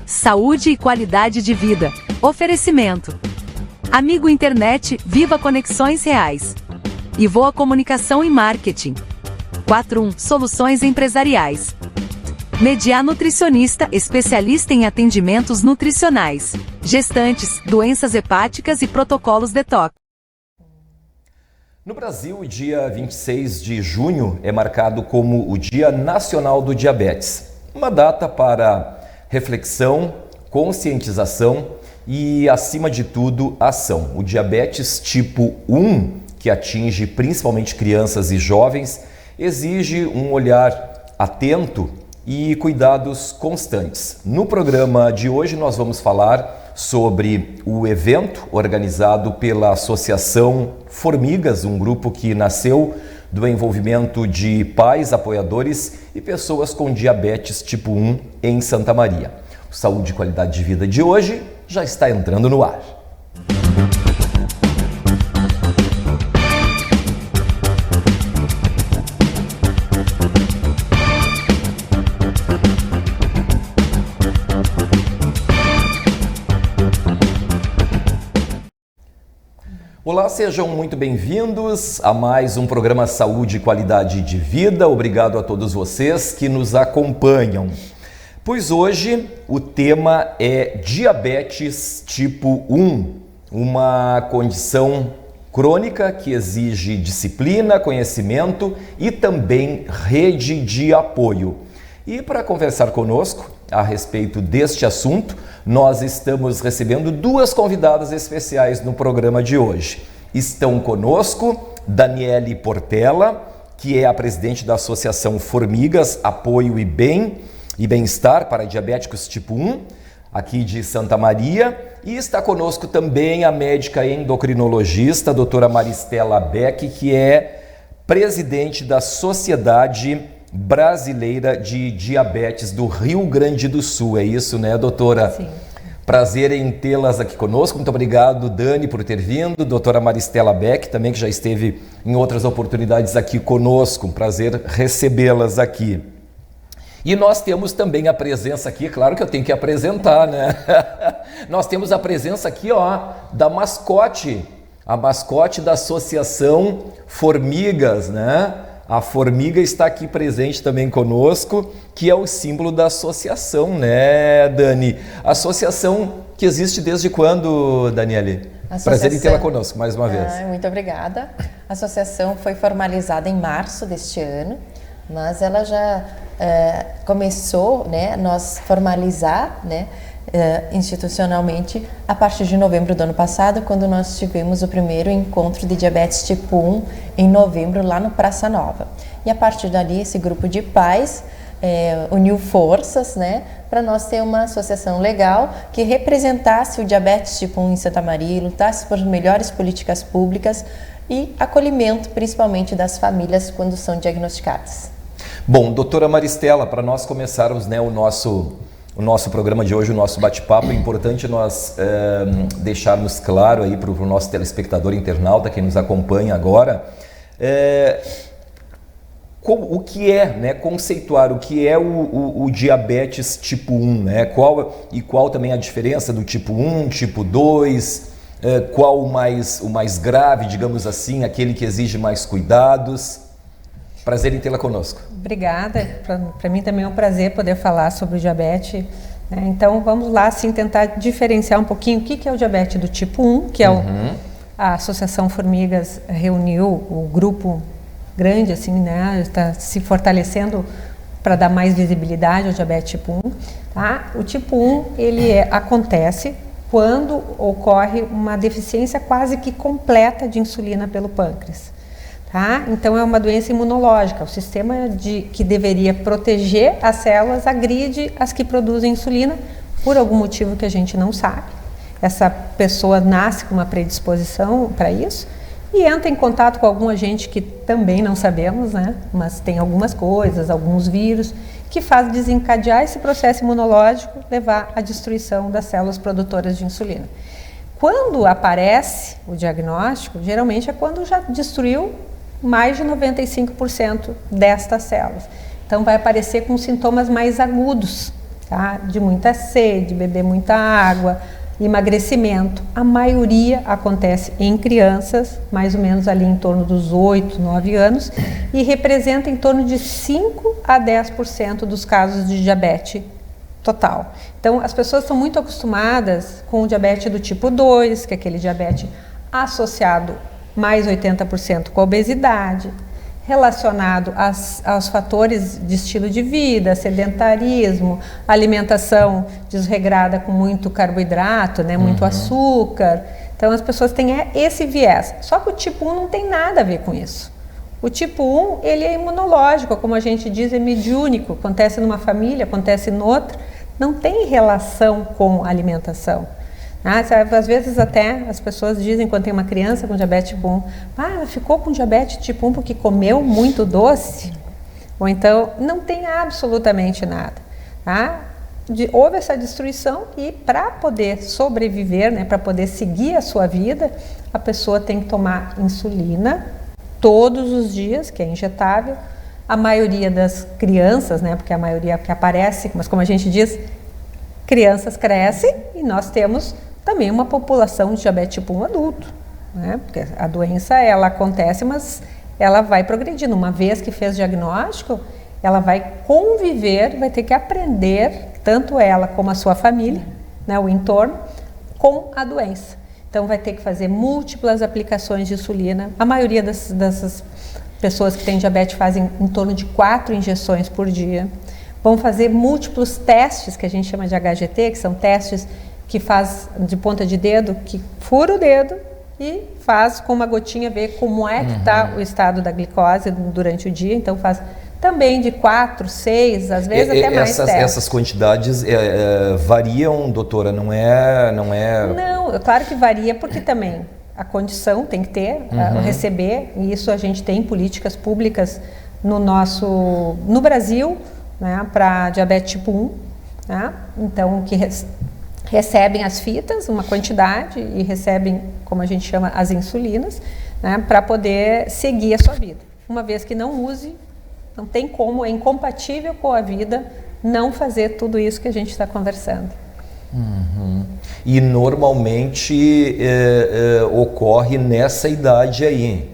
Saúde e qualidade de vida. Oferecimento. Amigo Internet, Viva Conexões Reais. E Voa Comunicação e Marketing. 41 Soluções Empresariais. Mediar Nutricionista, especialista em atendimentos nutricionais, gestantes, doenças hepáticas e protocolos detox. No Brasil, o dia 26 de junho é marcado como o Dia Nacional do Diabetes. Uma data para reflexão, conscientização e, acima de tudo, ação. O diabetes tipo 1, que atinge principalmente crianças e jovens, exige um olhar atento e cuidados constantes. No programa de hoje nós vamos falar sobre o evento organizado pela Associação Formigas, um grupo que nasceu do envolvimento de pais, apoiadores e pessoas com diabetes tipo 1 em Santa Maria. O Saúde e Qualidade de Vida de hoje já está entrando no ar. Olá, sejam muito bem-vindos a mais um programa Saúde e Qualidade de Vida. Obrigado a todos vocês que nos acompanham. Pois hoje o tema é diabetes tipo 1, uma condição crônica que exige disciplina, conhecimento e também rede de apoio. E para conversar conosco a respeito deste assunto, nós estamos recebendo duas convidadas especiais no programa de hoje. Estão conosco Daniele Portela, que é a presidente da Associação Formigas, Apoio e Bem-Estar para Diabéticos tipo 1, aqui de Santa Maria. E está conosco também a médica endocrinologista, a doutora Maristela Beck, que é presidente da Sociedade Brasileira de Diabetes do Rio Grande do Sul. É isso, né, doutora? Sim. Prazer em tê-las aqui conosco. Muito obrigado, Dani, por ter vindo. Doutora Maristela Beck, também, que já esteve em outras oportunidades aqui conosco. Um prazer recebê-las aqui. E nós temos também a presença aqui, claro que eu tenho que apresentar, né? Nós temos a presença aqui, ó, da mascote, a mascote da Associação Formigas, né? A formiga está aqui presente também conosco, que é o símbolo da associação, né, Dani? Associação que existe desde quando, Daniele? Prazer em tê-la conosco mais uma vez. Muito obrigada. A associação foi formalizada em março deste ano, mas ela já começou, né, nós formalizar, né, institucionalmente a partir de novembro do ano passado, quando nós tivemos o primeiro encontro de diabetes tipo 1 em novembro lá no Praça Nova. E a partir dali esse grupo de pais uniu forças, né, para nós ter uma associação legal que representasse o diabetes tipo 1 em Santa Maria, lutasse por melhores políticas públicas e acolhimento principalmente das famílias quando são diagnosticadas. Bom, doutora Maristela, para nós começarmos, né, o nosso programa de hoje, o nosso bate-papo, é importante nós deixarmos claro aí para o nosso telespectador internauta, quem nos acompanha agora, o que é, né, conceituar o que é o diabetes tipo 1, né, qual também a diferença do tipo 1, tipo 2, qual o mais grave, digamos assim, aquele que exige mais cuidados. Prazer em tê-la conosco. Obrigada. Para mim também é um prazer poder falar sobre o diabetes. Né? Então vamos lá, assim, tentar diferenciar um pouquinho o que é o diabetes do tipo 1, que é a Associação Formigas reuniu o grupo grande, assim, né? Está se fortalecendo para dar mais visibilidade ao diabetes tipo 1. Tá? O tipo 1, ele acontece quando ocorre uma deficiência quase que completa de insulina pelo pâncreas. Tá? Então é uma doença imunológica, o sistema que deveria proteger as células agride as que produzem insulina por algum motivo que a gente não sabe. Essa pessoa nasce com uma predisposição para isso e entra em contato com algum agente que também não sabemos, né? Mas tem algumas coisas, alguns vírus, que faz desencadear esse processo imunológico, levar à destruição das células produtoras de insulina. Quando aparece o diagnóstico, geralmente é quando já destruiu mais de 95% destas células. Então vai aparecer com sintomas mais agudos, tá? De muita sede, beber muita água, emagrecimento. A maioria acontece em crianças, mais ou menos ali em torno dos 8, 9 anos, e representa em torno de 5 a 10% dos casos de diabetes total. Então, as pessoas estão muito acostumadas com o diabetes do tipo 2, que é aquele diabetes associado mais 80% com a obesidade, relacionado aos fatores de estilo de vida, sedentarismo, alimentação desregrada com muito carboidrato, né, muito açúcar. Então as pessoas têm esse viés. Só que o tipo 1 não tem nada a ver com isso. O tipo 1, ele é imunológico, como a gente diz, é mediúnico, acontece numa família, acontece em outra, não tem relação com a alimentação. Às vezes até as pessoas dizem, quando tem uma criança com diabetes tipo 1, ela ficou com diabetes tipo 1 porque comeu muito doce. Ou então, não tem absolutamente nada. Tá? Houve essa destruição e para poder sobreviver, né, para poder seguir a sua vida, a pessoa tem que tomar insulina todos os dias, que é injetável. A maioria das crianças, né, porque a maioria que aparece, mas como a gente diz, crianças crescem e nós temos também uma população de diabetes tipo 1 adulto, né? Porque a doença, ela acontece, mas ela vai progredindo. Uma vez que fez diagnóstico, ela vai conviver, vai ter que aprender, tanto ela como a sua família, né, o entorno, com a doença. Então vai ter que fazer múltiplas aplicações de insulina. A maioria dessas pessoas que têm diabetes fazem em torno de 4 injeções por dia. Vão fazer múltiplos testes, que a gente chama de HGT, que são testes que faz de ponta de dedo, que fura o dedo e faz com uma gotinha ver como é que está o estado da glicose durante o dia. Então faz também de 4, 6, às vezes até mais testes. Essas quantidades variam, doutora, não é... Não, claro que varia, porque também a condição tem que ter, receber, e isso a gente tem políticas públicas no Brasil, né, para diabetes tipo 1, né? Então que recebem as fitas, uma quantidade, e recebem, como a gente chama, as insulinas, né, para poder seguir a sua vida. Uma vez que não use, não tem como, é incompatível com a vida não fazer tudo isso que a gente está conversando. E normalmente ocorre nessa idade aí.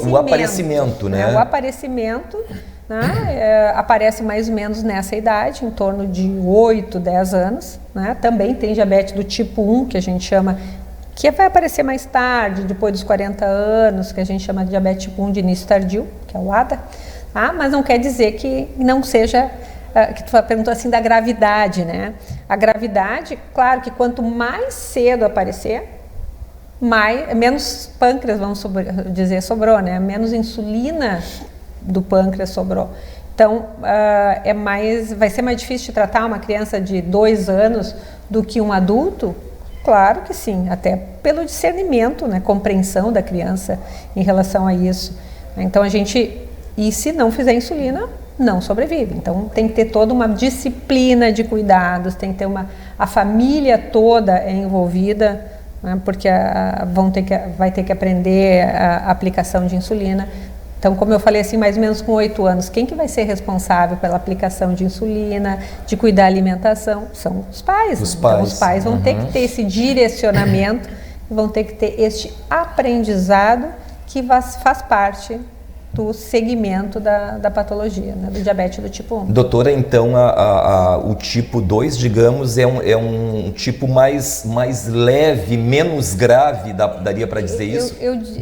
O aparecimento, né? O aparecimento, né, aparece mais ou menos nessa idade, em torno de 8, 10 anos. Né? Também tem diabetes do tipo 1, que a gente chama, que vai aparecer mais tarde, depois dos 40 anos, que a gente chama de diabetes tipo 1 de início tardio, que é o ADA. Tá? Mas não quer dizer que não seja, que tu perguntou assim da gravidade, né? A gravidade, claro que quanto mais cedo aparecer, menos pâncreas, vamos dizer, sobrou, né? Menos insulina do pâncreas sobrou. Então, vai ser mais difícil de tratar uma criança de 2 anos do que um adulto? Claro que sim, até pelo discernimento, né, compreensão da criança em relação a isso. Então, e se não fizer insulina, não sobrevive. Então, tem que ter toda uma disciplina de cuidados, tem que ter a família toda envolvida, né, porque vai ter que aprender a aplicação de insulina. Então, como eu falei assim, mais ou menos com 8 anos, quem que vai ser responsável pela aplicação de insulina, de cuidar da alimentação? São os pais. Então, os pais vão ter que ter esse direcionamento, vão ter que ter este aprendizado que faz parte do segmento da patologia, né, do diabetes do tipo 1. Doutora, então o tipo 2, digamos, é um tipo mais leve, menos grave, daria para dizer isso?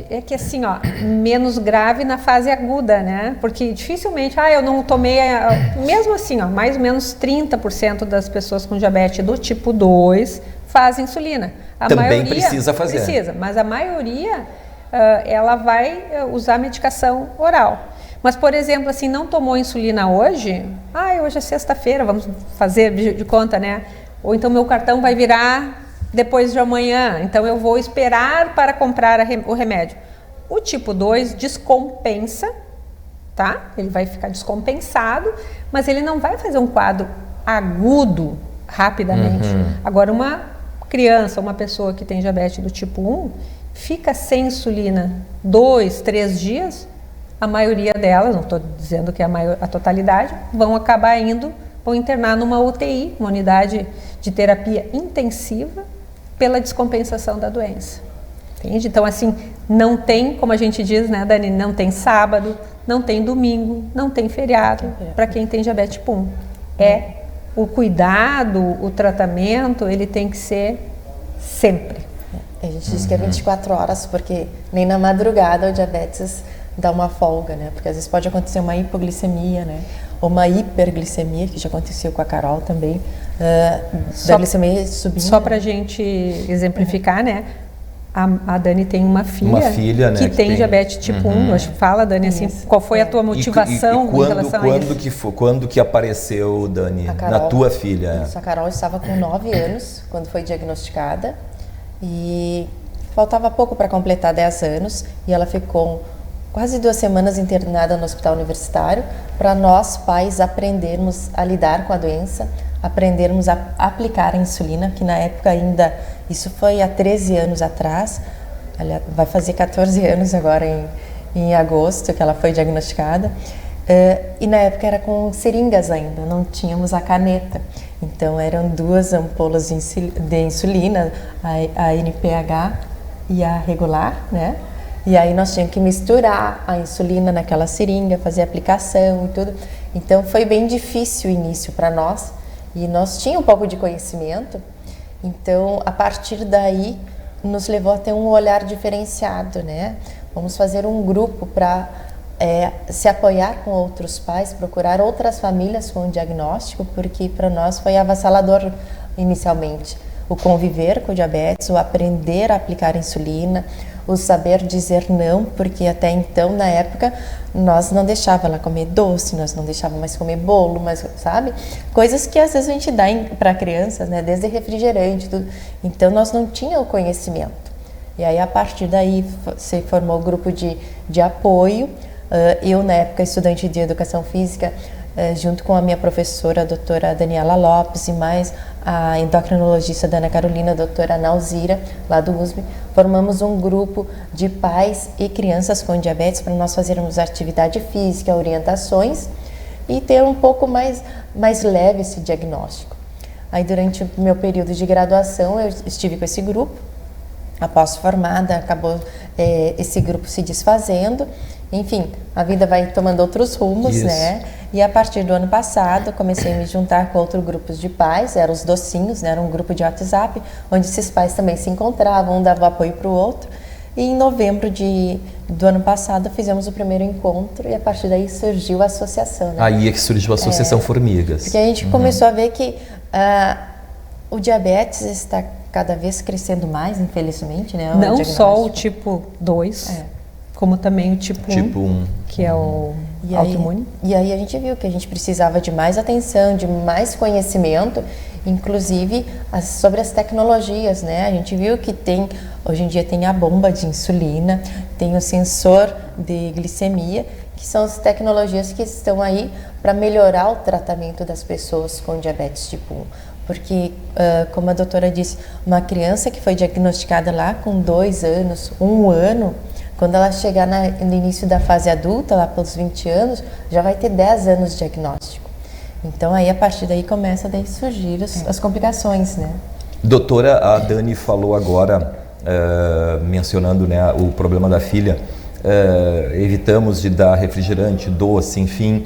É que assim, menos grave na fase aguda, né? Porque dificilmente, eu não tomei, mesmo assim, mais ou menos 30% das pessoas com diabetes do tipo 2 fazem insulina. Também precisa fazer. Precisa, mas a maioria ela vai usar medicação oral. Mas, por exemplo, assim, não tomou insulina hoje? Hoje é sexta-feira, vamos fazer de conta, né? Ou então meu cartão vai virar depois de amanhã, então eu vou esperar para comprar o remédio. O tipo 2 descompensa, tá? Ele vai ficar descompensado, mas ele não vai fazer um quadro agudo rapidamente. Agora, uma criança, uma pessoa que tem diabetes do tipo 1, fica sem insulina 2, 3 dias, a maioria delas, não estou dizendo que é a totalidade, vão acabar indo vão internar numa UTI, uma unidade de terapia intensiva, pela descompensação da doença. Entende? Então, assim, não tem, como a gente diz, né, Dani, não tem sábado, não tem domingo, não tem feriado para quem tem diabetes tipo 1. O cuidado, o tratamento, ele tem que ser sempre. A gente diz que é 24 horas, porque nem na madrugada o diabetes dá uma folga, né? Porque às vezes pode acontecer uma hipoglicemia, né? Ou uma hiperglicemia, que já aconteceu com a Carol também, da glicemia subindo. Só para a gente exemplificar, né? A Dani tem uma filha né, que tem diabetes tipo 1. Acho que fala, Dani, assim, qual foi a tua motivação em relação a isso? Quando que apareceu, Dani, Carol, na tua filha? Isso, a Carol estava com 9 anos quando foi diagnosticada e faltava pouco para completar 10 anos e ela ficou quase 2 semanas internada no hospital universitário para nós, pais, aprendermos a lidar com a doença, aprendermos a aplicar a insulina, que na época ainda, isso foi há 13 anos atrás, vai fazer 14 anos agora em agosto que ela foi diagnosticada, e na época era com seringas ainda, não tínhamos a caneta, então eram 2 ampolas de insulina, a NPH e a regular, né? E aí nós tínhamos que misturar a insulina naquela seringa, fazer a aplicação e tudo, então foi bem difícil o início para nós, e nós tínhamos um pouco de conhecimento, então a partir daí nos levou a ter um olhar diferenciado, né? Vamos fazer um grupo para se apoiar com outros pais, procurar outras famílias com diagnóstico, porque para nós foi avassalador inicialmente. O conviver com o diabetes, o aprender a aplicar insulina, o saber dizer não, porque até então, na época, nós não deixava ela comer doce, nós não deixávamos mais comer bolo, mas, sabe? Coisas que às vezes a gente dá para crianças, né? Desde refrigerante, tudo. Então, nós não tínhamos o conhecimento. E aí, a partir daí, se formou o grupo de apoio. Eu, na época, estudante de Educação Física, junto com a minha professora, a doutora Daniela Lopes, e mais a endocrinologista da Ana Carolina, a doutora Nauzira, lá do USP, formamos um grupo de pais e crianças com diabetes para nós fazermos atividade física, orientações e ter um pouco mais leve esse diagnóstico. Aí, durante o meu período de graduação, eu estive com esse grupo. Após formada, acabou esse grupo se desfazendo. Enfim, a vida vai tomando outros rumos, né? E a partir do ano passado, comecei a me juntar com outros grupos de pais, eram os docinhos, né? Era um grupo de WhatsApp, onde esses pais também se encontravam, um dava apoio para o outro. E em novembro do ano passado, fizemos o primeiro encontro e a partir daí surgiu a associação, né? Aí é que surgiu a Associação Formigas. Porque a gente começou a ver que o diabetes está cada vez crescendo mais, infelizmente, né? Não só o tipo 2, como também o tipo 1, que é o autoimune. E aí a gente viu que a gente precisava de mais atenção, de mais conhecimento, inclusive sobre as tecnologias, né? A gente viu que hoje em dia tem a bomba de insulina, tem o sensor de glicemia, que são as tecnologias que estão aí para melhorar o tratamento das pessoas com diabetes tipo 1. Porque, como a doutora disse, uma criança que foi diagnosticada lá com 2 anos, 1 ano, quando ela chegar no início da fase adulta, lá pelos 20 anos, já vai ter 10 anos de diagnóstico. Então, aí, a partir daí, começa a surgir as complicações, né? Doutora, a Dani falou agora, mencionando, né, o problema da filha, evitamos de dar refrigerante, doce, enfim.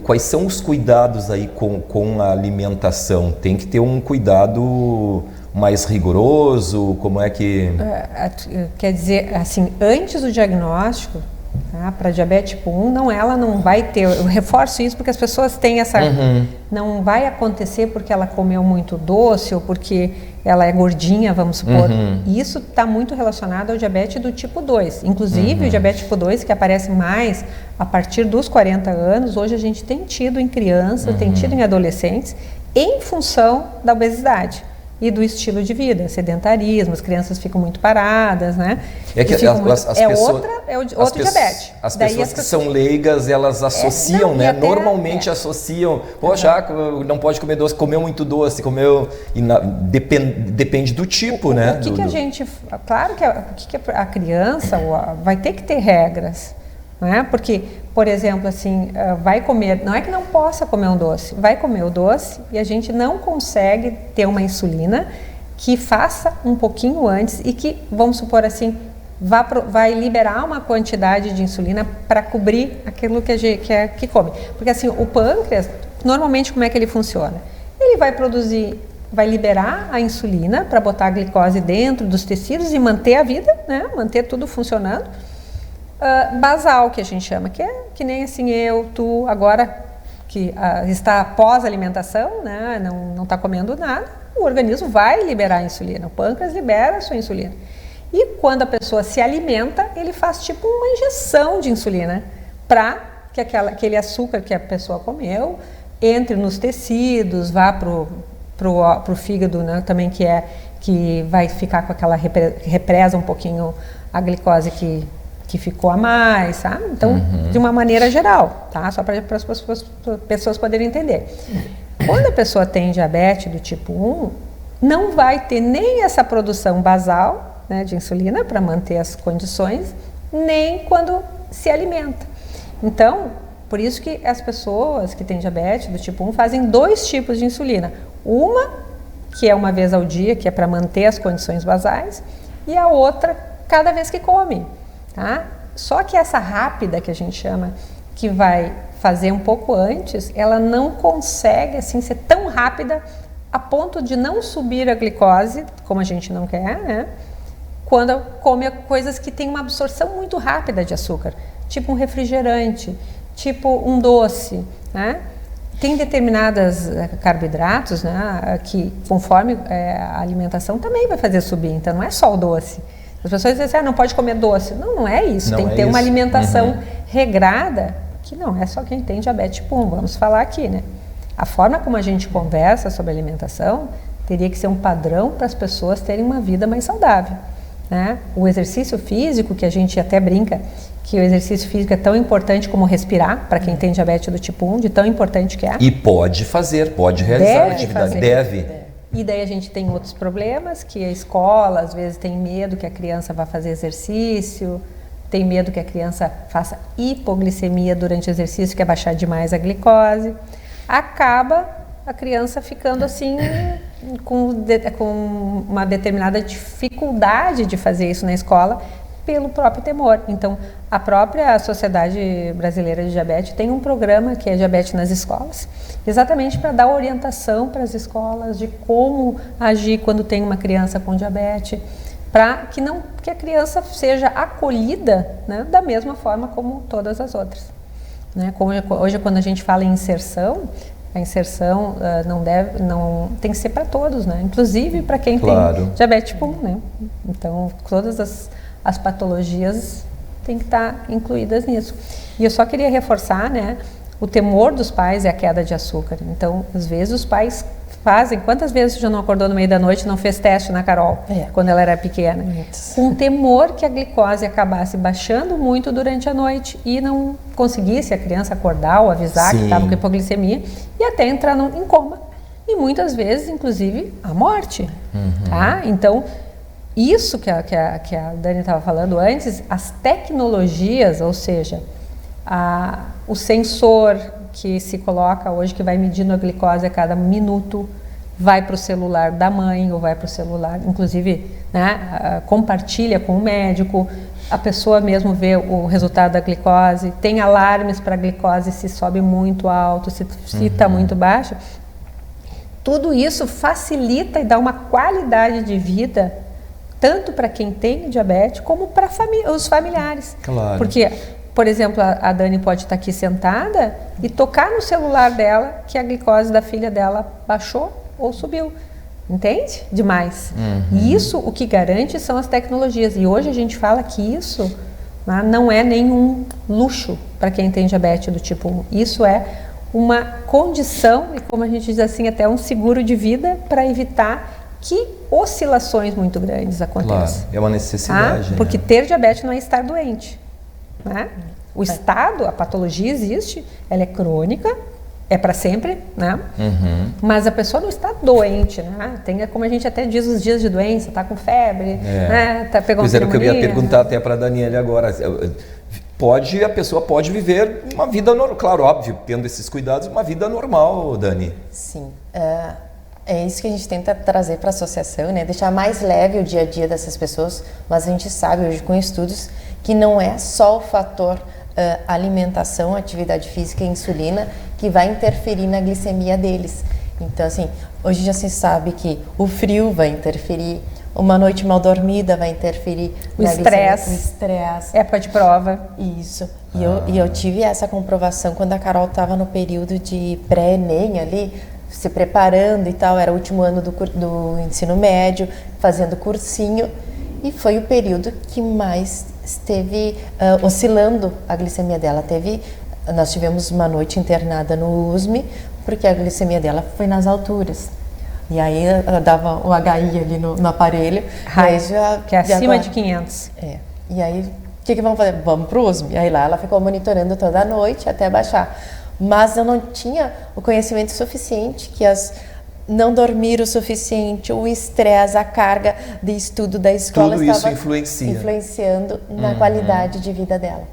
Quais são os cuidados aí com a alimentação? Tem que ter um cuidado mais rigoroso? Como é que... Quer dizer, assim, antes do diagnóstico, tá, para diabetes tipo 1, ela não vai ter... Eu reforço isso porque as pessoas têm essa... Não vai acontecer porque ela comeu muito doce ou porque ela é gordinha, vamos supor. Isso está muito relacionado ao diabetes do tipo 2. Inclusive, o diabetes tipo 2, que aparece mais a partir dos 40 anos, hoje a gente tem tido em crianças, tem tido em adolescentes, em função da obesidade e do estilo de vida, sedentarismo, as crianças ficam muito paradas, né? É que outro diabetes. As pessoas que são leigas, elas associam, né? Normalmente associam, poxa, não pode comer doce, comeu muito doce, depende do tipo, né? Claro que a criança vai ter que ter regras, não é? Porque, por exemplo, assim, vai comer, não é que não possa comer um doce, vai comer o doce e a gente não consegue ter uma insulina que faça um pouquinho antes e que, vamos supor assim, vai liberar uma quantidade de insulina para cobrir aquilo que come. Porque assim, o pâncreas, normalmente como é que ele funciona? Ele vai produzir, vai liberar a insulina para botar a glicose dentro dos tecidos e manter a vida, né? Manter tudo funcionando. Basal, que a gente chama, que é que nem assim tu, agora que está pós-alimentação, né? Não está comendo nada, o organismo vai liberar a insulina, o pâncreas libera a sua insulina. E quando a pessoa se alimenta, ele faz tipo uma injeção de insulina para que aquele açúcar que a pessoa comeu entre nos tecidos, vá pro fígado, né, também que vai ficar com aquela represa um pouquinho a glicose que ficou a mais, sabe? Então, de uma maneira geral, tá? Só para as pessoas poderem entender. Quando a pessoa tem diabetes do tipo 1, não vai ter nem essa produção basal, né, de insulina para manter as condições, nem quando se alimenta. Então, por isso que as pessoas que têm diabetes do tipo 1 fazem 2 tipos de insulina. Uma, que é uma vez ao dia, que é para manter as condições basais, e a outra, cada vez que come. Tá? Só que essa rápida, que a gente chama, que vai fazer um pouco antes, ela não consegue assim ser tão rápida a ponto de não subir a glicose, como a gente não quer, né? Quando come coisas que têm uma absorção muito rápida de açúcar, tipo um refrigerante, tipo um doce, né? Tem determinados carboidratos, né, que conforme a alimentação também vai fazer subir, então não é só o doce. As pessoas dizem assim, não pode comer doce. Não é isso, tem que ter uma alimentação regrada, que não é só quem tem diabetes tipo 1, vamos falar aqui, né? A forma como a gente conversa sobre alimentação teria que ser um padrão para as pessoas terem uma vida mais saudável. Né? O exercício físico, que a gente até brinca, que o exercício físico é tão importante como respirar, para quem tem diabetes do tipo 1, de tão importante que é. E pode realizar a atividade, deve. E daí a gente tem outros problemas, que a escola às vezes tem medo que a criança vá fazer exercício, tem medo que a criança faça hipoglicemia durante o exercício, que é baixar demais a glicose. Acaba a criança ficando assim com uma determinada dificuldade de fazer isso na escola pelo próprio temor. Então, a própria Sociedade Brasileira de Diabetes tem um programa que é Diabetes nas Escolas, exatamente para dar orientação para as escolas de como agir quando tem uma criança com diabetes, para que a criança seja acolhida, né, da mesma forma como todas as outras. Né? Hoje, quando a gente fala em inserção, a inserção não tem que ser para todos, né? Inclusive para quem tem diabetes tipo 1, né? Então, todas as patologias têm que estar incluídas nisso. E eu só queria reforçar, né? O temor dos pais é a queda de açúcar. Então, às vezes os pais fazem... Quantas vezes você já não acordou no meio da noite e não fez teste na Carol, quando ela era pequena? Com temor que a glicose acabasse baixando muito durante a noite e não conseguisse a criança acordar ou avisar que estava com hipoglicemia e até entrar em coma. E muitas vezes, inclusive, a morte. Tá? Então, isso que a Dani estava falando antes, as tecnologias, ou seja, o sensor que se coloca hoje, que vai medindo a glicose a cada minuto, vai para o celular da mãe ou vai para o celular, inclusive, né, compartilha com o médico, a pessoa mesmo vê o resultado da glicose, tem alarmes para a glicose se sobe muito alto, se está muito baixa. Tudo isso facilita e dá uma qualidade de vida tanto para quem tem diabetes como para os familiares. Claro. Porque, por exemplo, a Dani pode estar aqui sentada e tocar no celular dela que a glicose da filha dela baixou ou subiu. Entende? Demais. E isso, o que garante são as tecnologias. E hoje a gente fala que isso, né, não é nenhum luxo para quem tem diabetes do tipo 1. Isso é uma condição e, como a gente diz assim, até um seguro de vida para evitar que oscilações muito grandes aconteçam. Claro, é uma necessidade. Porque ter diabetes não é estar doente. Né? O estado, a patologia existe, ela é crônica, é para sempre, né? Mas a pessoa não está doente, né? Tem, como a gente até diz, os dias de doença, tá com febre, né? Tá pegando pois era o que eu ia perguntar até para a Daniela agora. a pessoa pode viver uma vida normal, claro, óbvio, tendo esses cuidados, uma vida normal, Dani. Sim, é isso que a gente tenta trazer para a associação, né? Deixar mais leve o dia a dia dessas pessoas, mas a gente sabe hoje com estudos que não é só o fator alimentação, atividade física e insulina que vai interferir na glicemia deles. Então, assim, hoje já se sabe que o frio vai interferir, uma noite mal dormida vai interferir na estresse. O estresse. Época de prova. Isso. E eu tive essa comprovação quando a Carol estava no período de pré-ENEM ali, se preparando e tal, era o último ano do ensino médio, fazendo cursinho, e foi o período que mais esteve oscilando a glicemia dela. Nós tivemos uma noite internada no USME, porque a glicemia dela foi nas alturas. E aí ela dava o HI ali no aparelho. Que é acima de 500. E aí, o que vamos fazer? Vamos para o USME. E aí lá ela ficou monitorando toda a noite até baixar. Mas eu não tinha o conhecimento suficiente, que não dormir o suficiente, o estresse, a carga de estudo da escola tudo estava isso influenciando na qualidade de vida dela.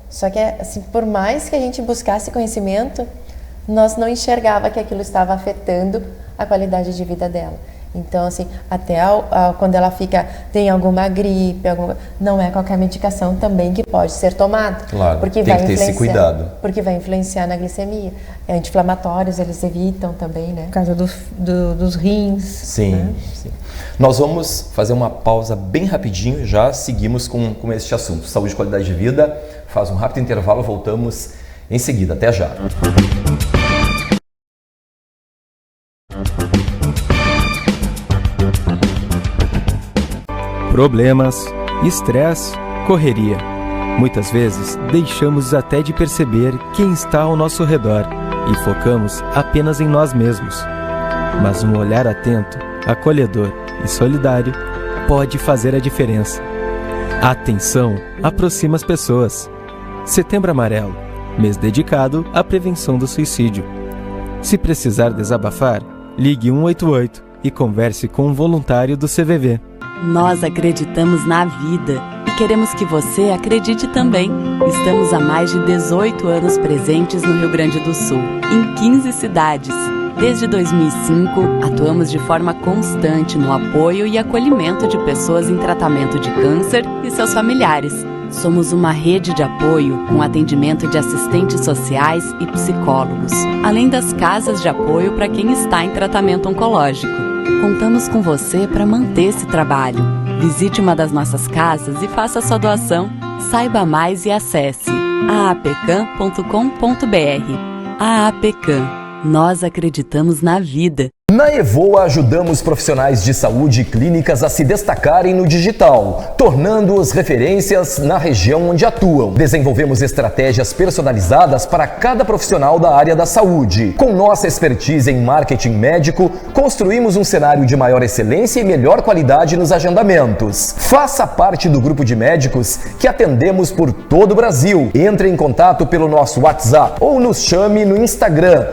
Só que, assim, por mais que a gente buscasse conhecimento, nós não enxergava que aquilo estava afetando a qualidade de vida dela. Então, assim, até quando ela tem alguma gripe, não é qualquer medicação também que pode ser tomada. Claro, porque tem que ter esse cuidado. Porque vai influenciar na glicemia. Anti-inflamatórios, eles evitam também, né? Por causa dos rins. Sim, né? sim. Nós vamos fazer uma pausa bem rapidinho e já seguimos com este assunto. Saúde e qualidade de vida. Faz um rápido intervalo, voltamos em seguida. Até já. Problemas, estresse, correria. Muitas vezes deixamos até de perceber quem está ao nosso redor e focamos apenas em nós mesmos. Mas um olhar atento, acolhedor e solidário pode fazer a diferença. A atenção aproxima as pessoas. Setembro Amarelo, mês dedicado à prevenção do suicídio. Se precisar desabafar, ligue 188 e converse com um voluntário do CVV. Nós acreditamos na vida e queremos que você acredite também. Estamos há mais de 18 anos presentes no Rio Grande do Sul, em 15 cidades. Desde 2005, atuamos de forma constante no apoio e acolhimento de pessoas em tratamento de câncer e seus familiares. Somos uma rede de apoio com atendimento de assistentes sociais e psicólogos, além das casas de apoio para quem está em tratamento oncológico. Contamos com você para manter esse trabalho. Visite uma das nossas casas e faça sua doação. Saiba mais e acesse aapcan.com.br. Aapcan. Nós acreditamos na vida. Na Evoa, ajudamos profissionais de saúde e clínicas a se destacarem no digital, tornando-os referências na região onde atuam. Desenvolvemos estratégias personalizadas para cada profissional da área da saúde. Com nossa expertise em marketing médico, construímos um cenário de maior excelência e melhor qualidade nos agendamentos. Faça parte do grupo de médicos que atendemos por todo o Brasil. Entre em contato pelo nosso WhatsApp ou nos chame no Instagram,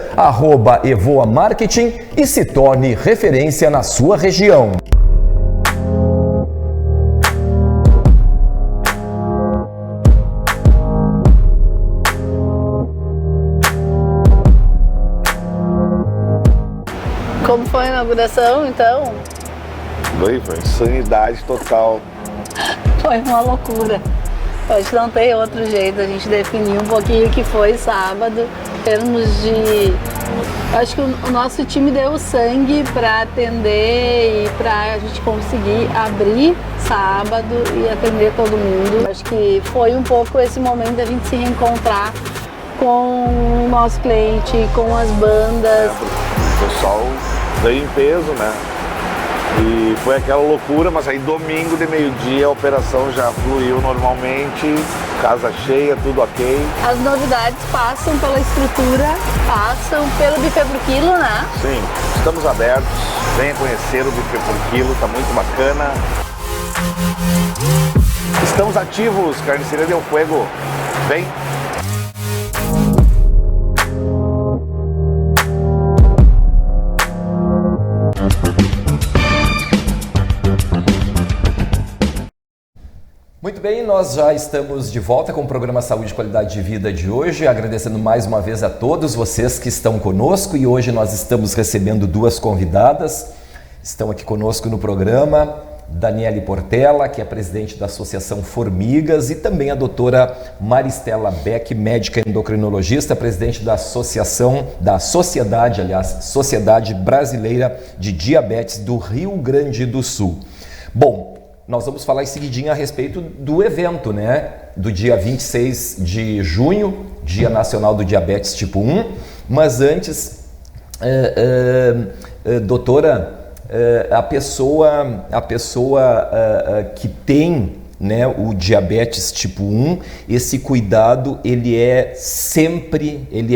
@evoamarketing, e se torne referência na sua região. Como foi a inauguração, então? Foi insanidade total. Foi uma loucura. Hoje não tem outro jeito, a gente definiu um pouquinho o que foi sábado, em termos de... Acho que o nosso time deu sangue para atender e para a gente conseguir abrir sábado e atender todo mundo. Acho que foi um pouco esse momento da gente se reencontrar com o nosso cliente, com as bandas. O pessoal veio em peso, né? E foi aquela loucura, mas aí domingo de meio-dia a operação já fluiu normalmente, casa cheia, tudo ok. As novidades passam pela estrutura, passam pelo buffet por quilo, né? Sim, estamos abertos, venha conhecer o buffet por quilo, tá muito bacana. Estamos ativos, Carniceria Del Fuego, vem! Muito Muito bem, nós já estamos de volta com o programa Saúde e Qualidade de Vida de hoje, agradecendo mais uma vez a todos vocês que estão conosco, e hoje nós estamos recebendo duas convidadas. Estão aqui conosco no programa Daniele Portela, que é presidente da Associação Formigas, e também a doutora Maristela Beck, médica endocrinologista, presidente da Sociedade Brasileira de Diabetes do Rio Grande do Sul. Bom, nós vamos falar em seguidinho a respeito do evento, né? Do dia 26 de junho, Dia Nacional do Diabetes Tipo 1. Mas antes, doutora, a pessoa que tem, né, o diabetes tipo 1, esse cuidado, ele é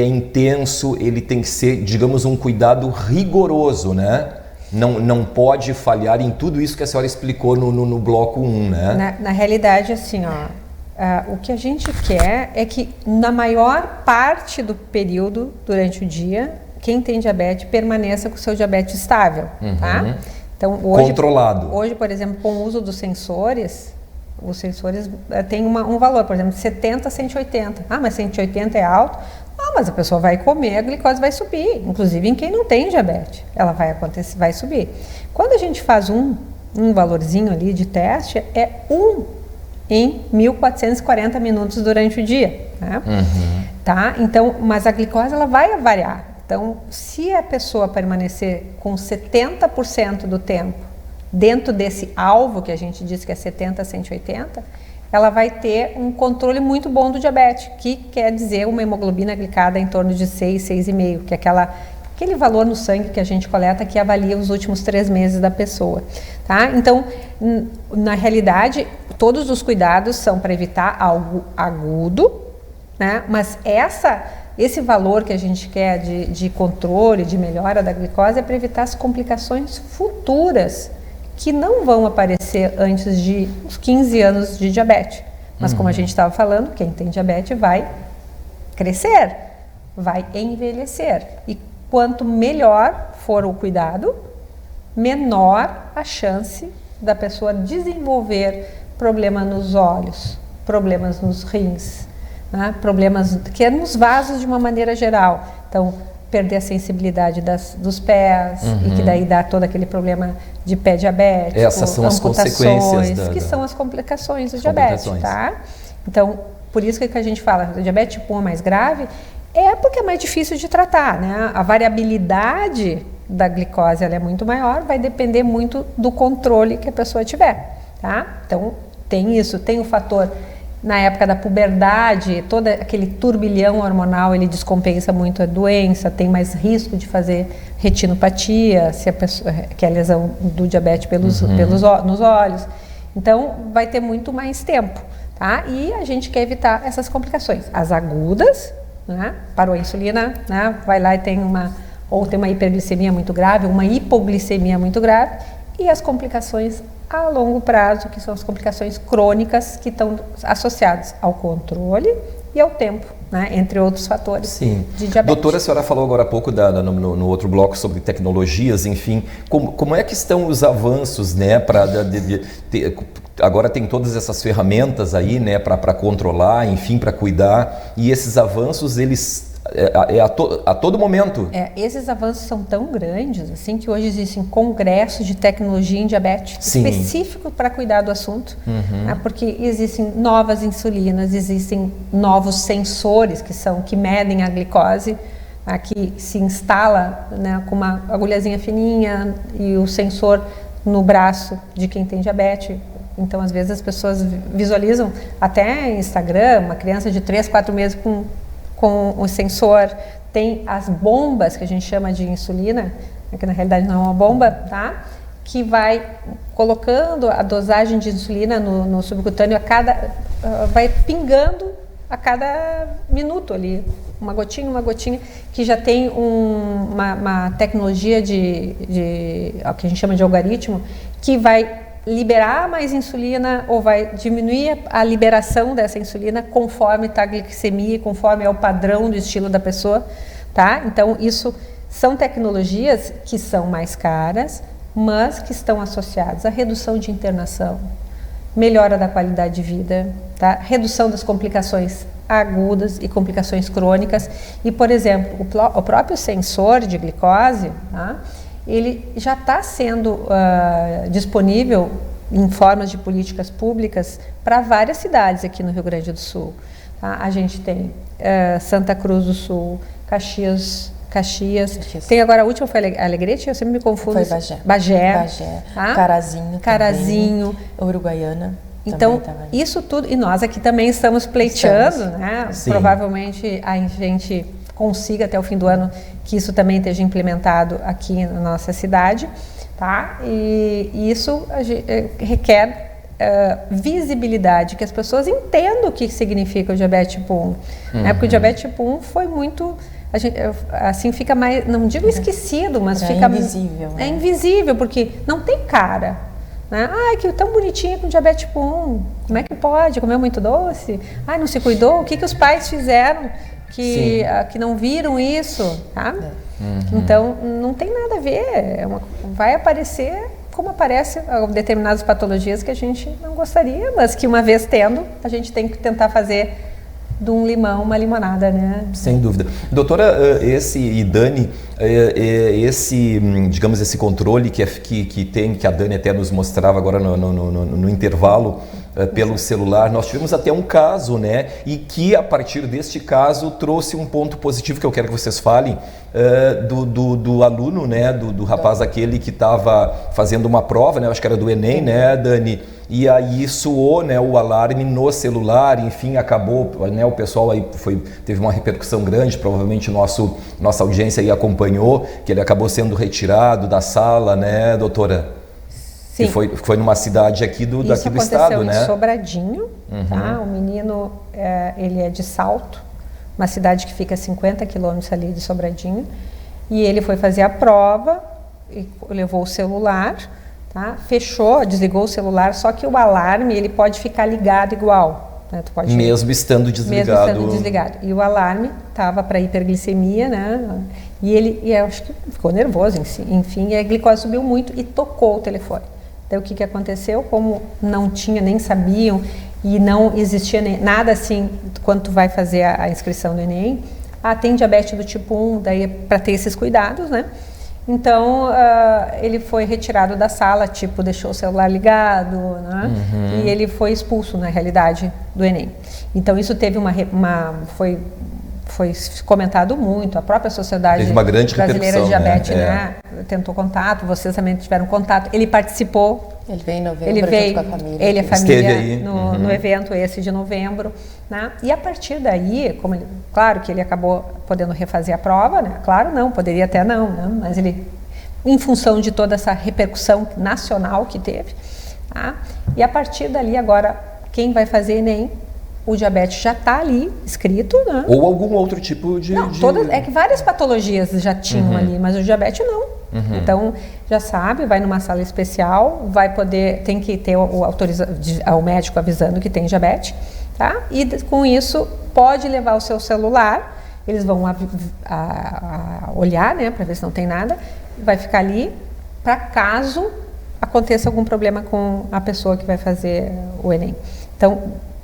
intenso, ele tem que ser, digamos, um cuidado rigoroso, né? Não pode falhar em tudo isso que a senhora explicou no bloco 1, né? Na realidade, assim, o que a gente quer é que na maior parte do período, durante o dia, quem tem diabetes permaneça com o seu diabetes estável, tá? Então, controlado. Hoje, por exemplo, com o uso dos sensores, os sensores têm um valor, por exemplo, de 70 a 180. Ah, mas 180 é alto? Não, mas a pessoa vai comer, a glicose vai subir, inclusive em quem não tem diabetes, ela vai subir. Quando a gente faz um valorzinho ali de teste, é 1 em 1.440 minutos durante o dia, né? Tá? Então, mas a glicose ela vai variar. Então, se a pessoa permanecer com 70% do tempo dentro desse alvo que a gente diz que é 70 a 180, ela vai ter um controle muito bom do diabetes, que quer dizer uma hemoglobina glicada em torno de 6, 6,5, que é aquele valor no sangue que a gente coleta que avalia os últimos 3 meses da pessoa, tá? Então, na realidade, todos os cuidados são para evitar algo agudo, né? Mas esse valor que a gente quer de controle, de melhora da glicose, é para evitar as complicações futuras que não vão aparecer antes de uns 15 anos de diabetes. Mas como a gente estava falando, quem tem diabetes vai crescer, vai envelhecer. E quanto melhor for o cuidado, menor a chance da pessoa desenvolver problemas nos olhos, problemas nos rins, né? Problemas que é nos vasos de uma maneira geral. Então, perder a sensibilidade dos pés, e que daí dá todo aquele problema de pé diabético, essas são as consequências que são as complicações do diabetes, tá? Então, por isso que a gente fala, o diabetes tipo 1 é mais grave, é porque é mais difícil de tratar, né? A variabilidade da glicose ela é muito maior, vai depender muito do controle que a pessoa tiver, tá? Então, tem isso, tem o fator. Na época da puberdade, todo aquele turbilhão hormonal, ele descompensa muito a doença, tem mais risco de fazer retinopatia, que é a lesão do diabetes nos olhos. Então, vai ter muito mais tempo, tá? E a gente quer evitar essas complicações. As agudas, né? Parou a insulina, né? Vai lá e tem uma hiperglicemia muito grave, uma hipoglicemia muito grave, e as complicações a longo prazo, que são as complicações crônicas que estão associadas ao controle e ao tempo, né? Entre outros fatores de diabetes. Doutora, a senhora falou agora há pouco no outro bloco sobre tecnologias, enfim, como é que estão os avanços, né? Agora tem todas essas ferramentas aí, né? Para controlar, enfim, para cuidar, e esses avanços, eles a todo momento. Esses avanços são tão grandes assim que hoje existem congressos de tecnologia em diabetes específicos para cuidar do assunto, né? Porque existem novas insulinas, existem novos sensores que medem a glicose, que se instala, né, com uma agulhazinha fininha e o sensor no braço de quem tem diabetes. Então, às vezes as pessoas visualizam até em Instagram uma criança de 3, 4 meses com o sensor. Tem as bombas que a gente chama de insulina, que na realidade não é uma bomba, tá? Que vai colocando a dosagem de insulina no subcutâneo vai pingando a cada minuto ali, uma gotinha, que já tem uma tecnologia o que a gente chama de algoritmo, que vai liberar mais insulina ou vai diminuir a liberação dessa insulina conforme está a glicemia, conforme é o padrão do estilo da pessoa, tá? Então, isso são tecnologias que são mais caras, mas que estão associadas à redução de internação, melhora da qualidade de vida, tá? Redução das complicações agudas e complicações crônicas. E, por exemplo, o próprio sensor de glicose, tá? Ele já está sendo disponível em formas de políticas públicas para várias cidades aqui no Rio Grande do Sul. Tá? A gente tem Santa Cruz do Sul, Caxias. Tem agora a última, foi Alegrete, eu sempre me confundo. Foi Bagé. Tá? Carazinho. Uruguaiana. Então, isso tudo, e nós aqui também estamos pleiteando, né? Provavelmente a gente consiga até o fim do ano que isso também esteja implementado aqui na nossa cidade, tá? E isso requer visibilidade, que as pessoas entendam o que significa o diabetes tipo 1. Né? Porque o diabetes tipo 1 foi muito... A gente, assim, fica mais, não digo esquecido, mas fica... invisível. É invisível, porque não tem cara. Né? Ai, que tão bonitinha com diabetes tipo 1. Como é que pode? Comeu muito doce? Ai, não se cuidou? O que os pais fizeram que não viram isso? Tá? Então, não tem nada a ver. Vai aparecer como aparece determinadas patologias que a gente não gostaria, mas que uma vez tendo, a gente tem que tentar fazer de um limão uma limonada, né? Sem dúvida. Doutora, e Dani, digamos, esse controle que a Dani até nos mostrava agora no intervalo pelo celular, nós tivemos até um caso, né? E que a partir deste caso trouxe um ponto positivo que eu quero que vocês falem do aluno, né? Do rapaz aquele que estava fazendo uma prova, né? Acho que era do Enem, né, Dani? E aí soou, né, o alarme no celular, enfim, acabou, né, o pessoal aí teve uma repercussão grande, provavelmente nossa audiência aí acompanhou, que ele acabou sendo retirado da sala, né, doutora? Sim. E foi numa cidade aqui daqui do estado, né? Isso aconteceu em Sobradinho, tá? O menino, ele é de Salto, uma cidade que fica a 50 quilômetros ali de Sobradinho, e ele foi fazer a prova, e levou o celular, tá? Fechou, desligou o celular, só que o alarme ele pode ficar ligado igual. Né? Mesmo estando desligado. Mesmo estando desligado. E o alarme estava para hiperglicemia, né? E eu acho que ficou nervoso, enfim, e a glicose subiu muito e tocou o telefone. Então o que aconteceu? Como não tinha, nem sabiam, e não existia nada assim quando tu vai fazer a inscrição do Enem, tem diabetes do tipo 1, daí para ter esses cuidados, né? Então, ele foi retirado da sala, deixou o celular ligado, né? E ele foi expulso, na realidade, do Enem. Então, isso teve foi comentado muito, a própria Sociedade Brasileira de Diabetes, né? Tentou contato, vocês também tiveram contato, ele participou. Ele veio em novembro junto com a família. Ele e a família no evento esse de novembro, né? E a partir daí, claro que ele acabou podendo refazer a prova, né? Claro não, poderia até não, né? Mas ele, em função de toda essa repercussão nacional que teve, tá? E a partir dali agora, quem vai fazer Enem, o diabetes já está ali escrito, né? Ou algum outro tipo de... É que várias patologias já tinham ali, mas o diabetes não. Então, já sabe, vai numa sala especial, tem que ter o médico avisando que tem diabetes, tá? E com isso, pode levar o seu celular, eles vão olhar, né, para ver se não tem nada, vai ficar ali para caso aconteça algum problema com a pessoa que vai fazer o Enem. Então,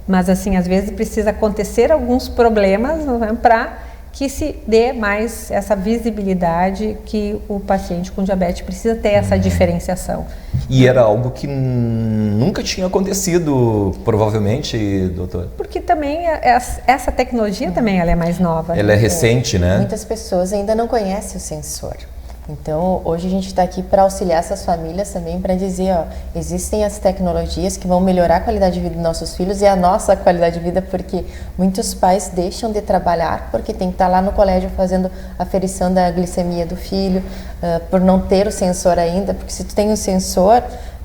mas assim, às vezes precisa acontecer alguns problemas, né, para que se dê mais essa visibilidade que o paciente com diabetes precisa ter essa diferenciação. E era algo que nunca tinha acontecido, provavelmente, doutor? Porque também essa tecnologia também ela é mais nova. Ela é recente, né? Muitas pessoas ainda não conhecem o sensor. Então, hoje a gente está aqui para auxiliar essas famílias também, para dizer, existem as tecnologias que vão melhorar a qualidade de vida dos nossos filhos e a nossa qualidade de vida, porque muitos pais deixam de trabalhar porque tem que estar lá no colégio fazendo a aferição da glicemia do filho, por não ter o sensor ainda, porque se tu tem o sensor,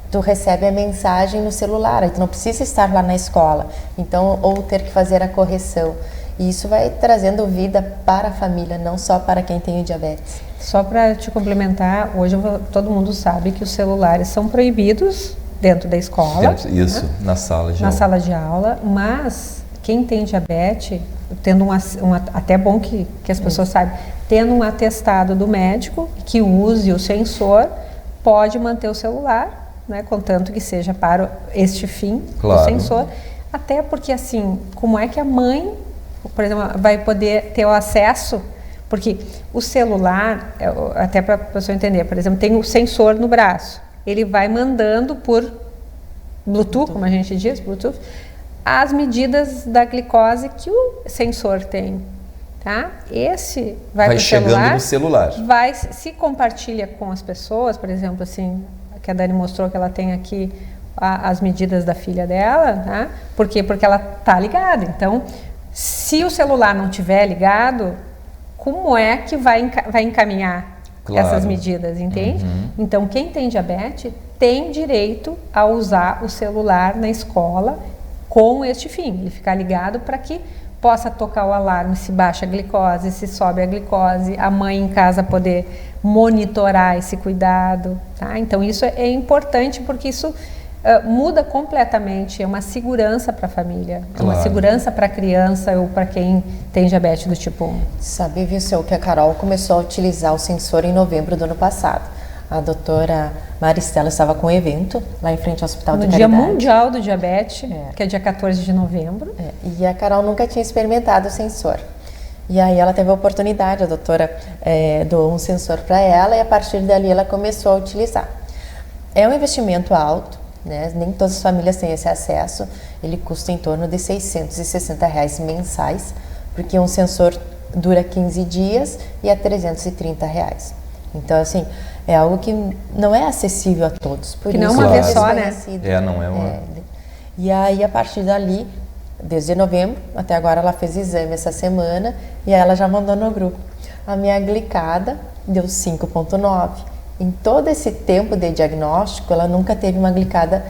tu recebe a mensagem no celular, aí tu não precisa estar lá na escola, então, ou ter que fazer a correção. E isso vai trazendo vida para a família, não só para quem tem o diabetes. Só para te complementar, hoje todo mundo sabe que os celulares são proibidos dentro da escola. Isso, né? Na sala de aula. Mas quem tem diabetes, tendo até bom que as pessoas saibam, tendo um atestado do médico que use o sensor, pode manter o celular né, contanto que seja para este fim Claro. do sensor, até porque assim, como é que a mãe, por exemplo, vai poder ter o acesso, porque o celular, até para a pessoa entender, por exemplo, tem o sensor no braço, ele vai mandando por Bluetooth, como a gente diz, Bluetooth, as medidas da glicose que o sensor tem, tá? Esse vai para o chegando celular, no celular. vai, se compartilha com as pessoas, por exemplo, assim, que a Dani mostrou que ela tem aqui as medidas da filha dela, tá? Por quê? Porque ela tá ligada. Então, se o celular não tiver ligado, como é que vai encaminhar Claro. essas medidas, entende? Então, quem tem diabetes tem direito a usar o celular na escola com este fim, ele ficar ligado para que possa tocar o alarme se baixa a glicose, se sobe a glicose, a mãe em casa poder monitorar esse cuidado, tá? Então isso é importante porque isso muda completamente, é uma segurança para a família, é uma Claro. segurança para a criança ou para quem tem diabetes do tipo 1. Sabe, viu, seu, que a Carol começou a utilizar o sensor em novembro do ano passado. A doutora Maristela estava com um evento lá em frente ao Hospital No de Dia Caridade. Mundial do Diabetes, que é dia 14 de novembro. E a Carol nunca tinha experimentado o sensor. E aí ela teve a oportunidade, a doutora doou um sensor para ela e a partir dali ela começou a utilizar. É um investimento alto, né? Nem todas as famílias têm esse acesso. Ele custa em torno de R$660 mensais, porque um sensor dura 15 dias e é R$330. Então, assim, é algo que não é acessível a todos. Por Que isso não é uma vez só, né? desconhecido. Não é uma... E aí, a partir dali, desde novembro, até agora ela fez exame essa semana e aí ela já mandou no grupo. A minha glicada deu 5,9. Em todo esse tempo de diagnóstico, ela nunca teve uma glicada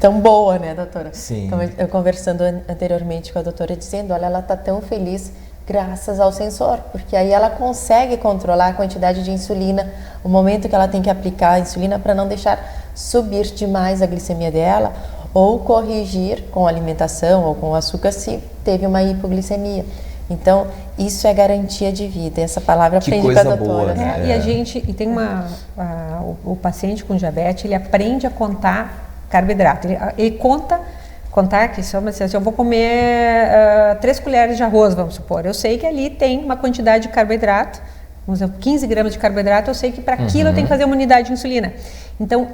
tão boa, né, doutora? Sim. Então, eu conversando anteriormente com a doutora, dizendo, olha, ela está tão feliz graças ao sensor, porque aí ela consegue controlar a quantidade de insulina, o momento que ela tem que aplicar a insulina para não deixar subir demais a glicemia dela, ou corrigir com alimentação ou com açúcar se teve uma hipoglicemia. Então, isso é garantia de vida. Essa palavra Que aprendi com a coisa doutora. boa, né? E a gente, e tem o paciente com diabetes, ele aprende a contar carboidrato. Ele contar que se eu vou comer 3 colheres de arroz, vamos supor. Eu sei que ali tem uma quantidade de carboidrato, vamos dizer, 15 gramas de carboidrato, eu sei que para aquilo eu tenho que fazer uma unidade de insulina. Então,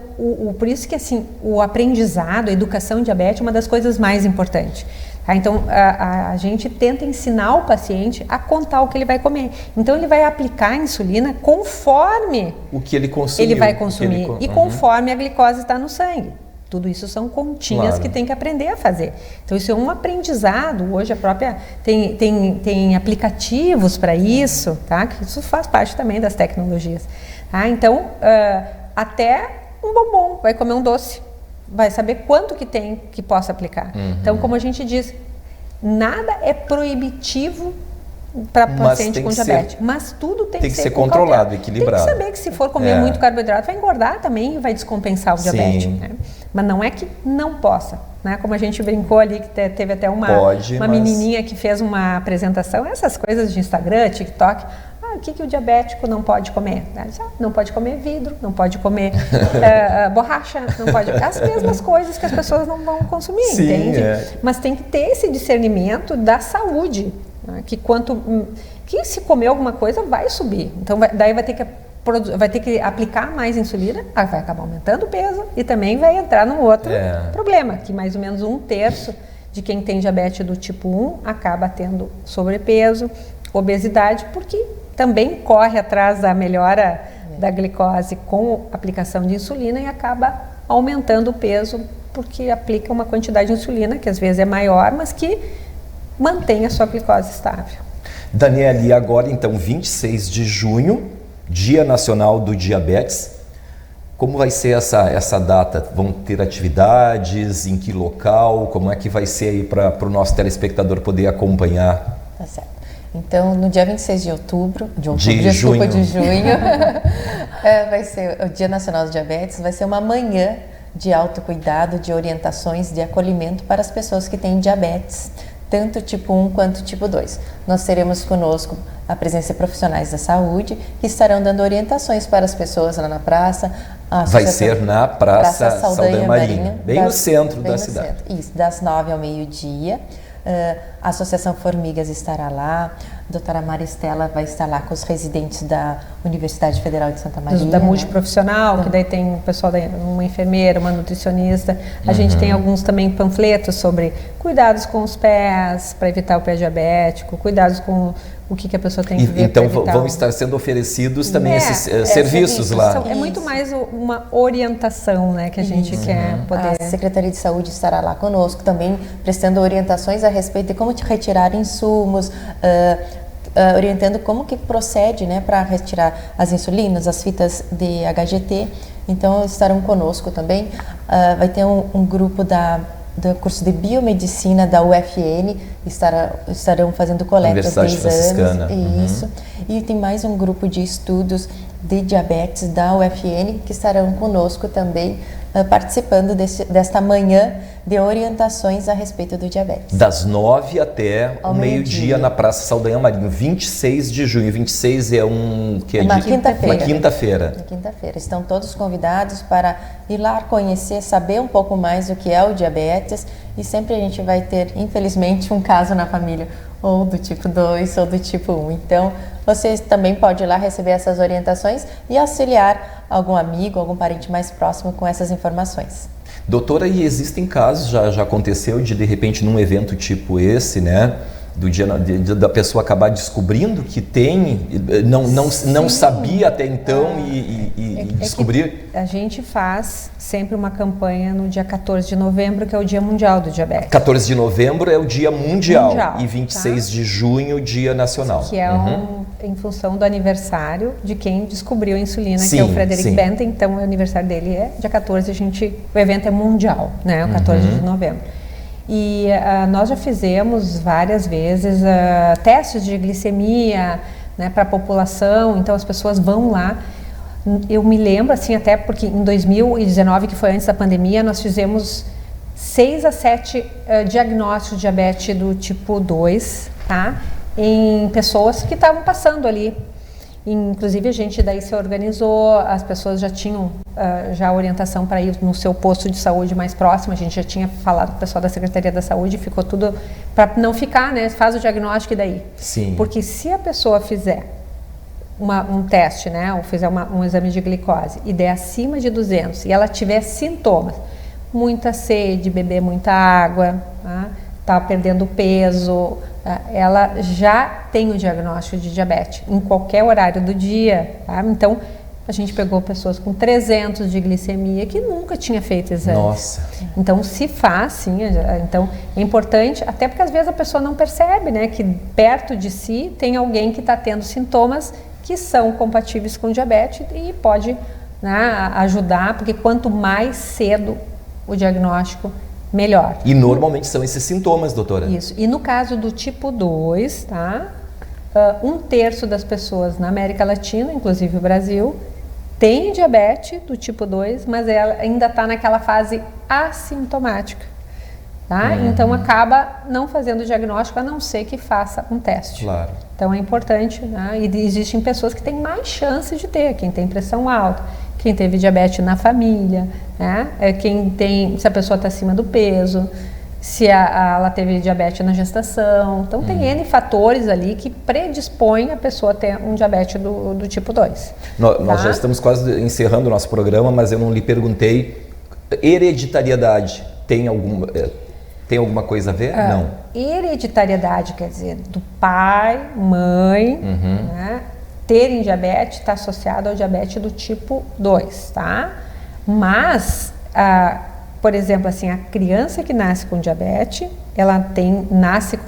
por isso que assim, o aprendizado, a educação em diabetes é uma das coisas mais importantes. Tá? Então, a gente tenta ensinar o paciente a contar o que ele vai comer. Então, ele vai aplicar a insulina conforme o que ele consumiu. Ele vai consumir e conforme a glicose está no sangue. Tudo isso são continhas que tem que aprender a fazer. Então, isso é um aprendizado. Hoje, a própria tem aplicativos para isso, tá? Que isso faz parte também das tecnologias. Tá? Então, até um bombom, vai comer um doce, vai saber quanto que tem que possa aplicar. Então, como a gente diz, nada é proibitivo para paciente com diabetes, mas tudo tem que ser controlado, equilibrado. Tem que saber que se for comer muito carboidrato, vai engordar também e vai descompensar o diabetes. Né? Mas não é que não possa. Né? Como a gente brincou ali, que teve até uma menininha que fez uma apresentação, essas coisas de Instagram, TikTok. O que o diabético não pode comer? Não pode comer vidro, não pode comer borracha, não pode... As mesmas coisas que as pessoas não vão consumir, entende? Mas tem que ter esse discernimento da saúde, né? Que se comer alguma coisa vai subir. Então, daí vai ter que aplicar mais insulina, vai acabar aumentando o peso e também vai entrar num outro problema, que mais ou menos 1/3 de quem tem diabetes do tipo 1 acaba tendo sobrepeso, obesidade, porque também corre atrás da melhora da glicose com aplicação de insulina e acaba aumentando o peso porque aplica uma quantidade de insulina que às vezes é maior, mas que mantém a sua glicose estável. Daniele, e agora então 26 de junho, Dia Nacional do Diabetes, como vai ser essa data? Vão ter atividades? Em que local? Como é que vai ser aí para o nosso telespectador poder acompanhar? Tá certo. Então, no dia 26 de junho, vai ser o Dia Nacional do Diabetes, vai ser uma manhã de autocuidado, de orientações, de acolhimento para as pessoas que têm diabetes. tanto tipo 1 quanto tipo 2. Nós teremos conosco a presença de profissionais da saúde que estarão dando orientações para as pessoas lá na praça. Vai ser na Praça Saldanha Marinho, bem no centro da cidade. Isso, das 9 ao meio-dia. A Associação Formigas estará lá, a doutora Maristela vai estar lá com os residentes da Universidade Federal de Santa Maria. Da multiprofissional, que daí tem o pessoal, uma enfermeira, uma nutricionista. A gente tem alguns também panfletos sobre cuidados com os pés, para evitar o pé diabético, cuidados com o que a pessoa tem que ver. Então vão estar sendo oferecidos também esses serviços lá. É muito mais uma orientação, né, que a gente quer poder... A Secretaria de Saúde estará lá conosco também, prestando orientações a respeito de como retirar insumos, orientando como que procede, né, para retirar as insulinas, as fitas de HGT. Então estarão conosco também. Vai ter um grupo do curso de biomedicina da UFN, estarão fazendo coleta de exames. Isso. E tem mais um grupo de estudos de diabetes da UFN que estarão conosco também, participando desta manhã de orientações a respeito do diabetes. Das 9 até o meio-dia na Praça Saldanha Marinho, 26 de junho. 26 é uma quinta-feira. Uma quinta-feira. Estão todos convidados para ir lá conhecer, saber um pouco mais o que é o diabetes, e sempre a gente vai ter, infelizmente, um caso na família, ou do tipo 2 ou do tipo 1. Então, você também pode ir lá receber essas orientações e auxiliar algum amigo, algum parente mais próximo com essas informações. Doutora, e existem casos, já aconteceu de repente num evento tipo esse, né, da pessoa acabar descobrindo que tem, não sabia até então e descobrir? A gente faz sempre uma campanha no dia 14 de novembro, que é o Dia Mundial do Diabetes. 14 de novembro é o Dia Mundial e 26 de junho o Dia Nacional. Que é em função do aniversário de quem descobriu a insulina, que é o Frederick Benton. Então, o aniversário dele é dia 14, o evento é mundial, né, o 14 de novembro. E nós já fizemos várias vezes testes de glicemia, né, para a população, então as pessoas vão lá. Eu me lembro, assim, até porque em 2019, que foi antes da pandemia, nós fizemos 6 a 7 diagnósticos de diabetes do tipo 2, tá? Em pessoas que estavam passando ali. Inclusive a gente daí se organizou, as pessoas já tinham já orientação para ir no seu posto de saúde mais próximo. A gente já tinha falado com o pessoal da Secretaria da Saúde, ficou tudo para não ficar, né? Faz o diagnóstico e daí. Sim. Porque se a pessoa fizer um teste, né, ou fizer um exame de glicose e der acima de 200 e ela tiver sintomas, muita sede, beber muita água, tá perdendo peso, ela já tem o diagnóstico de diabetes em qualquer horário do dia, tá? Então a gente pegou pessoas com 300 de glicemia que nunca tinha feito exame. Nossa. Então se faz, sim. Então é importante, até porque às vezes a pessoa não percebe, né, que perto de si tem alguém que está tendo sintomas que são compatíveis com diabetes e pode, né, ajudar, porque quanto mais cedo o diagnóstico, melhor. E normalmente são esses sintomas, doutora? Isso. E no caso do tipo 2, tá? 1/3 das pessoas na América Latina, inclusive o Brasil, tem diabetes do tipo 2, mas ela ainda está naquela fase assintomática. Tá? Então acaba não fazendo o diagnóstico, a não ser que faça um teste. Claro. Então é importante, né? E existem pessoas que têm mais chances de ter, quem tem pressão alta, quem teve diabetes na família, né? Se a pessoa está acima do peso, se ela teve diabetes na gestação. Então tem N fatores ali que predispõem a pessoa a ter um diabetes do tipo 2. Nós já estamos quase encerrando o nosso programa, mas eu não lhe perguntei, hereditariedade tem alguma coisa a ver? Não. Hereditariedade, quer dizer, do pai, mãe, né, terem diabetes, está associado ao diabetes do tipo 2, tá? Mas, por exemplo, assim, a criança que nasce com diabetes, ela nasce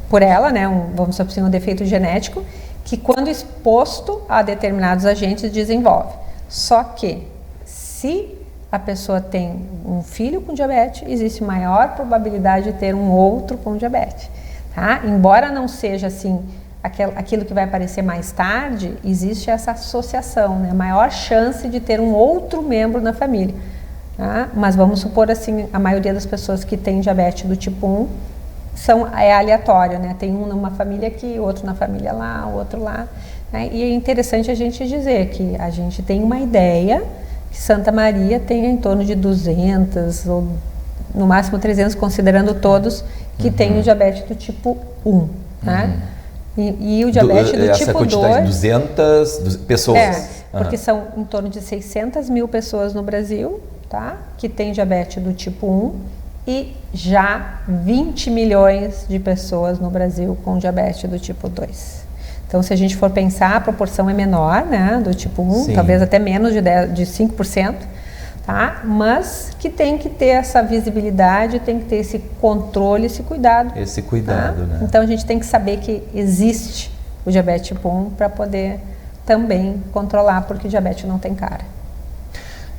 por ela, né, vamos supor assim, um defeito genético, que quando exposto a determinados agentes desenvolve. Só que, se a pessoa tem um filho com diabetes, existe maior probabilidade de ter um outro com diabetes, tá? Embora não seja assim, aquilo que vai aparecer mais tarde, existe essa associação, né? Maior chance de ter um outro membro na família, tá? Mas vamos supor assim, a maioria das pessoas que tem diabetes do tipo 1 é aleatório, né? Tem um numa família aqui, outro na família lá, outro lá. Né? E é interessante a gente dizer que a gente tem uma ideia que Santa Maria tem em torno de 200 ou no máximo 300, considerando todos que têm o diabetes do tipo 1. Né? E o diabetes do essa tipo 2... Essa quantidade de 200 pessoas? Porque são em torno de 600 mil pessoas no Brasil, tá? Que tem diabetes do tipo 1 e já 20 milhões de pessoas no Brasil com diabetes do tipo 2. Então, se a gente for pensar, a proporção é menor, né? Do tipo 1, Sim. talvez até menos de 5%. Tá? Mas que tem que ter essa visibilidade, tem que ter esse controle, esse cuidado. Esse cuidado, tá? né? Então a gente tem que saber que existe o diabetes tipo 1 para poder também controlar, porque o diabetes não tem cara.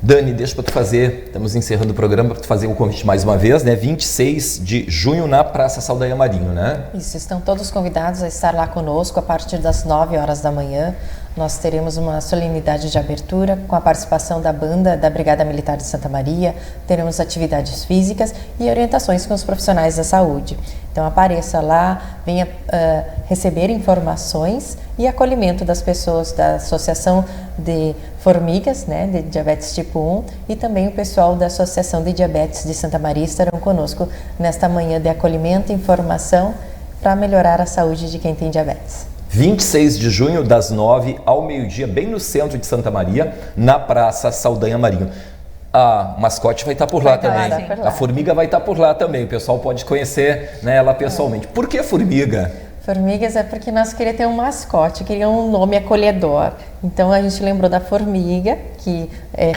Dani, deixa para tu fazer, estamos encerrando o programa, para tu fazer o convite mais uma vez, né? 26 de junho na Praça Saldanha Marinho, né? Isso, estão todos convidados a estar lá conosco a partir das 9 horas da manhã. Nós teremos uma solenidade de abertura com a participação da banda da Brigada Militar de Santa Maria, teremos atividades físicas e orientações com os profissionais da saúde. Então apareça lá, venha receber informações e acolhimento das pessoas da Associação de Formigas, né, de Diabetes Tipo 1, e também o pessoal da Associação de Diabetes de Santa Maria estarão conosco nesta manhã de acolhimento e informação para melhorar a saúde de quem tem diabetes. 26 de junho, das 9 ao meio-dia, bem no centro de Santa Maria, na Praça Saldanha Marinho. A mascote vai estar por lá também. A formiga vai estar por lá também. O pessoal pode conhecer, né, ela pessoalmente. Por que formiga? Formigas é porque nós queríamos ter um mascote, queria um nome acolhedor. Então a gente lembrou da formiga, que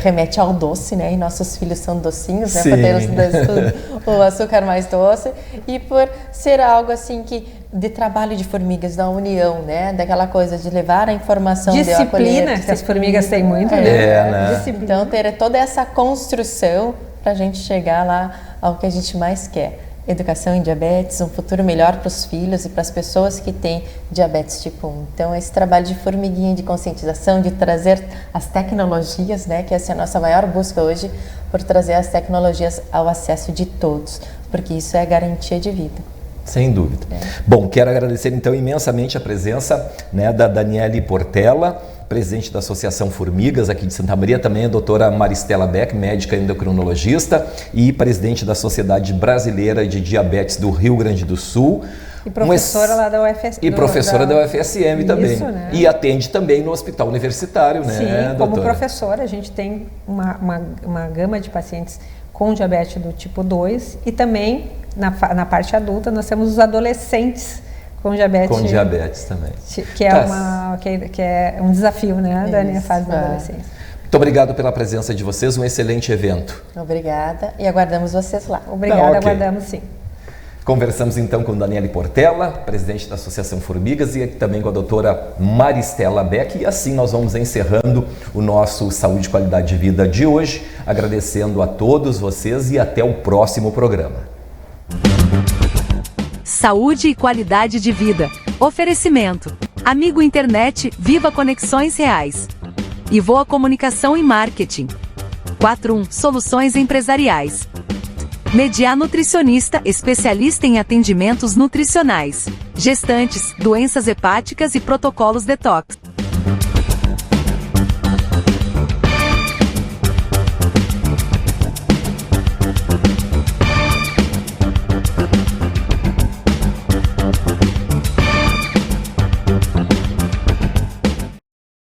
remete ao doce, né? E nossos filhos são docinhos, né? Por ter o açúcar mais doce. E por ser algo assim que de trabalho de formigas, da união, né? Daquela coisa de levar a informação, disciplina, que as formigas têm muito, né? Né? Então ter toda essa construção para a gente chegar lá ao que a gente mais quer. Educação em diabetes, um futuro melhor para os filhos e para as pessoas que têm diabetes tipo 1. Então, esse trabalho de formiguinha, de conscientização, de trazer as tecnologias, né, que essa é a nossa maior busca hoje, por trazer as tecnologias ao acesso de todos, porque isso é garantia de vida. Sem dúvida. Bom, quero agradecer então imensamente a presença, né, da Daniele Portela, presidente da Associação Formigas aqui de Santa Maria, também a doutora Maristela Beck, médica endocrinologista e presidente da Sociedade Brasileira de Diabetes do Rio Grande do Sul. E professora lá da UFSM. E professora da UFSM também. Isso, né? E atende também no Hospital Universitário, né, Sim, doutora? como professora, a gente tem uma gama de pacientes com diabetes do tipo 2 e também na parte adulta nós temos os adolescentes com diabetes. Com diabetes também. Que é, que é um desafio, né, Dani, a fase da adolescência. Muito obrigado pela presença de vocês, um excelente evento. Obrigada e aguardamos vocês lá. Obrigada, aguardamos sim. Conversamos então com Daniele Portela, presidente da Associação Formigas, e também com a doutora Maristela Beck. E assim nós vamos encerrando o nosso Saúde e Qualidade de Vida de hoje, agradecendo a todos vocês e até o próximo programa. Saúde e qualidade de vida. Oferecimento. Amigo Internet, Viva Conexões Reais. E Voa Comunicação e Marketing. 41 Soluções Empresariais. Mediar Nutricionista, especialista em atendimentos nutricionais, gestantes, doenças hepáticas e protocolos detox.